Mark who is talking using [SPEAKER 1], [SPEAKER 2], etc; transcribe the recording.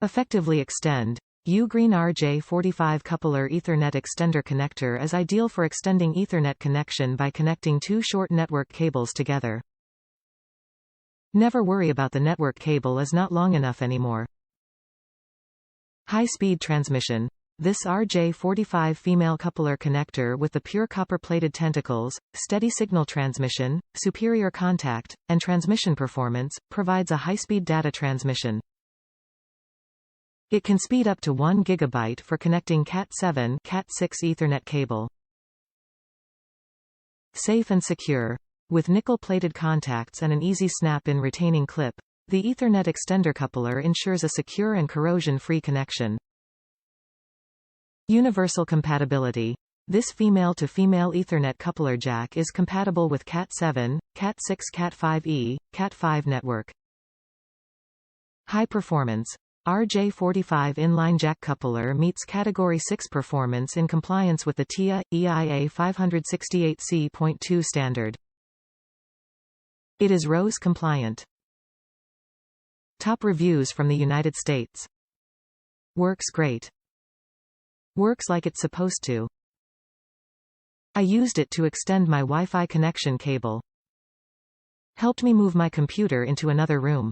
[SPEAKER 1] Effectively extend. UGREEN RJ45 coupler Ethernet extender connector is ideal for extending Ethernet connection by connecting two short network cables together. Never worry about the network cable is not long enough anymore. High-speed transmission. This RJ45 female coupler connector with the pure copper-plated tentacles, steady signal transmission, superior contact, and transmission performance, provides a high-speed data transmission. It can speed up to 1 gigabite for connecting Cat7 Cat6 Ethernet cable. Safe and secure. With nickel-plated contacts and an easy snap-in retaining clip, the Ethernet extender coupler ensures a secure and corrosion-free connection. Universal compatibility. This female-to-female Ethernet coupler jack is compatible with Cat7, Cat6 Cat5e, Cat5 network. High performance. RJ45 inline jack coupler meets Category 6 performance in compliance with the TIA, EIA 568C.2 standard. It is RoHS compliant. Top reviews from the United States. Works great. Works like it's supposed to. I used it to extend my Wi-Fi connection cable. Helped me move my computer into another room.